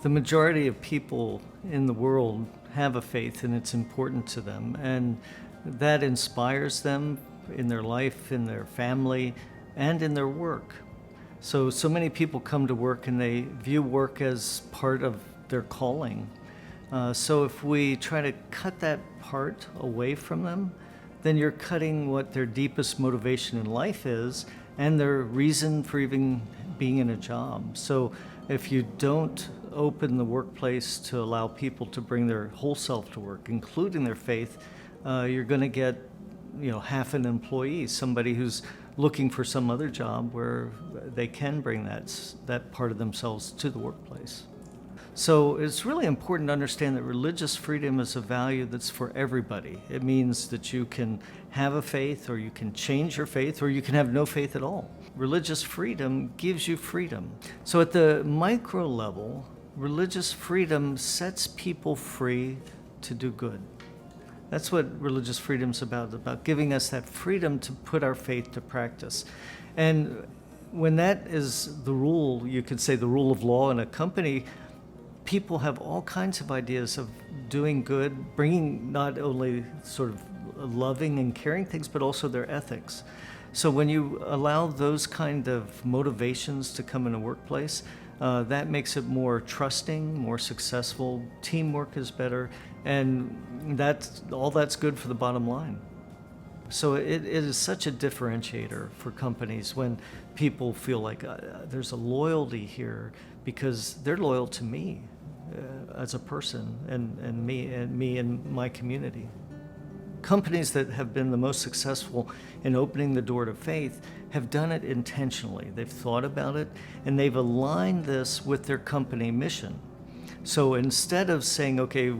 The majority of people in the world have a faith and it's important to them, and that inspires them in their life, in their family, and in their work. So many people come to work and they view work as part of their calling. So if we try to cut that part away from them, then you're cutting what their deepest motivation in life is and their reason for even being in a job. So if you don't open the workplace to allow people to bring their whole self to work, including their faith, you're going to get, half an employee, somebody who's looking for some other job where they can bring that part of themselves to the workplace. So it's really important to understand that religious freedom is a value that's for everybody. It means that you can have a faith, or you can change your faith, or you can have no faith at all. Religious freedom gives you freedom. So at the micro level, religious freedom sets people free to do good. That's what religious freedom is about giving us that freedom to put our faith to practice. And when that is the rule, you could say the rule of law in a company, people have all kinds of ideas of doing good, bringing not only sort of loving and caring things, but also their ethics. So when you allow those kind of motivations to come in a workplace, that makes it more trusting, more successful, teamwork is better, and that's good for the bottom line. So it is such a differentiator for companies when people feel like there's a loyalty here because they're loyal to me as a person and me and my community. Companies that have been the most successful in opening the door to faith have done it intentionally. They've thought about it, and they've aligned this with their company mission. So instead of saying, okay,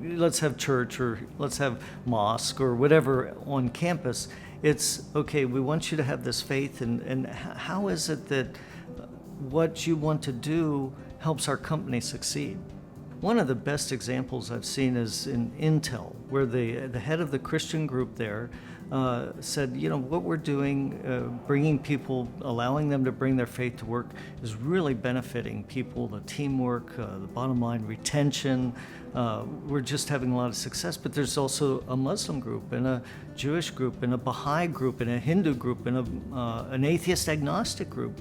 let's have church or let's have mosque or whatever on campus, it's, okay, we want you to have this faith, and how is it that what you want to do helps our company succeed? One of the best examples I've seen is in Intel, where the head of the Christian group there said, what we're doing, bringing people, allowing them to bring their faith to work is really benefiting people, the teamwork, the bottom line, retention. We're just having a lot of success, but there's also a Muslim group and a Jewish group and a Baha'i group and a Hindu group and an atheist agnostic group.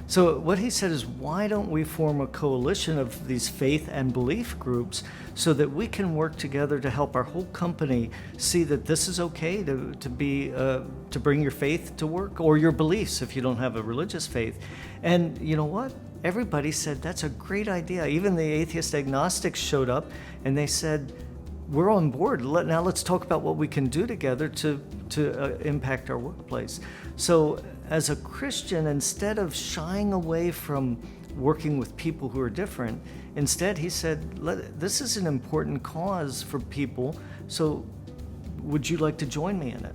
So what he said is, why don't we form a coalition of these faith and belief groups so that we can work together to help our whole company see that this is okay to bring your faith to work, or your beliefs if you don't have a religious faith. And you know what? Everybody said that's a great idea. Even the atheist agnostics showed up and they said, we're on board. Now let's talk about what we can do together to impact our workplace. So as a Christian, instead of shying away from working with people who are different, instead he said, this is an important cause for people, so would you like to join me in it?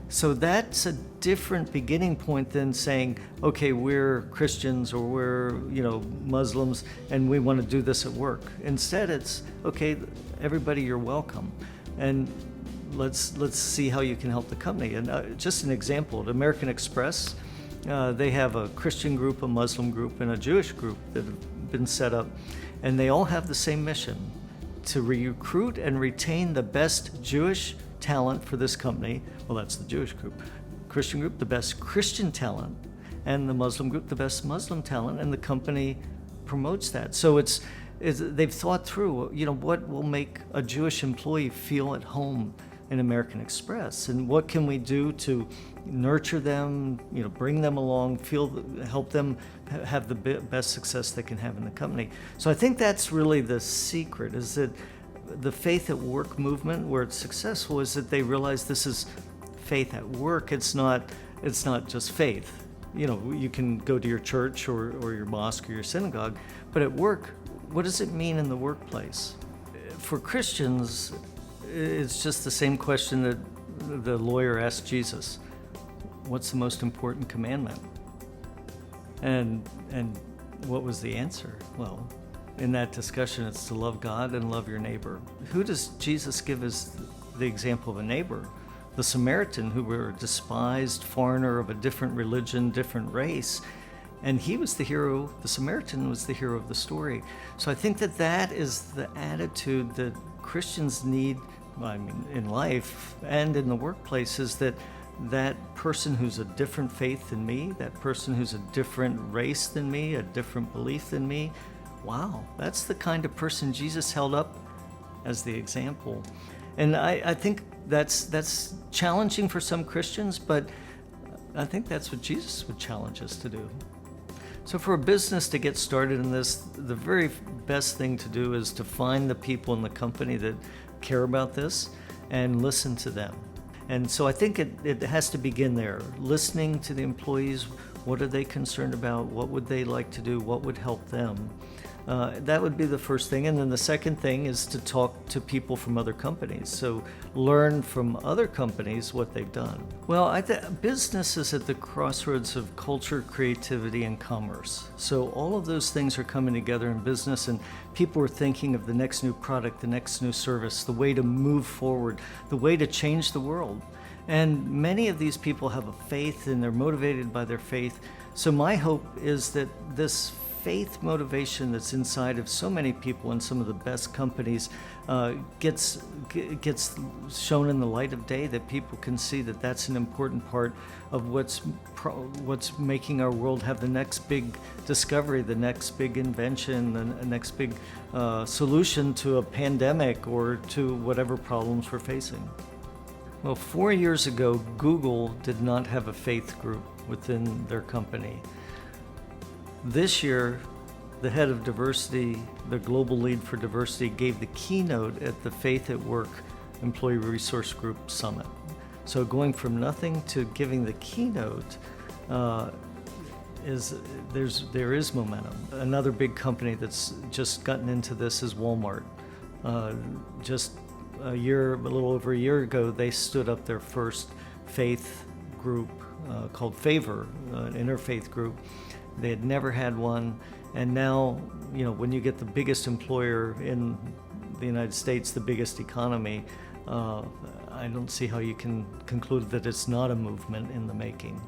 So that's a different beginning point than saying, okay, we're Christians or we're Muslims and we want to do this at work. Instead, it's, okay, everybody, you're welcome, and let's see how you can help the company. And just an example, at American Express, they have a Christian group, a Muslim group, and a Jewish group that have been set up, and they all have the same mission: to recruit and retain the best Jewish talent for this company. Well, that's the Jewish group. Christian group, the best Christian talent, and the Muslim group, the best Muslim talent, and the company promotes that. So they've thought through, what will make a Jewish employee feel at home in American Express, and what can we do to nurture them, bring them along, help them have the best success they can have in the company. So I think that's really the secret, is that the Faith at Work movement, where it's successful, is that they realize this is faith at work. It's not just faith. You can go to your church or your mosque or your synagogue, but at work, what does it mean in the workplace? For Christians, it's just the same question that the lawyer asked Jesus: what's the most important commandment? And what was the answer? Well, in that discussion, it's to love God and love your neighbor. Who does Jesus give as the example of a neighbor? The Samaritan, who were a despised foreigner of a different religion, different race. And he was the hero, the Samaritan was the hero of the story. So I think that that is the attitude that Christians need, I mean, in life and in the workplace, is that that person who's a different faith than me, that person who's a different race than me, a different belief than me, wow, that's the kind of person Jesus held up as the example. And I think that's challenging for some Christians, but I think that's what Jesus would challenge us to do. So for a business to get started in this, the very best thing to do is to find the people in the company that care about this and listen to them. And so I think it has to begin there, listening to the employees. What are they concerned about? What would they like to do? What would help them? That would be the first thing. And then the second thing is to talk to people from other companies. So learn from other companies what they've done. Well, business is at the crossroads of culture, creativity, and commerce. So all of those things are coming together in business, and people are thinking of the next new product, the next new service, the way to move forward, the way to change the world. And many of these people have a faith, and they're motivated by their faith. So my hope is that this faith motivation that's inside of so many people in some of the best companies gets shown in the light of day, that people can see that that's an important part of what's making our world have the next big discovery, the next big invention, the next big solution to a pandemic or to whatever problems we're facing. Well, 4 years ago, Google did not have a faith group within their company. This year, the head of diversity, the global lead for diversity, gave the keynote at the Faith at Work Employee Resource Group Summit. So going from nothing to giving the keynote, there is momentum. Another big company that's just gotten into this is Walmart. Just a little over a year ago, they stood up their first faith group called Favor, an interfaith group. They had never had one, and now, when you get the biggest employer in the United States, the biggest economy, I don't see how you can conclude that it's not a movement in the making.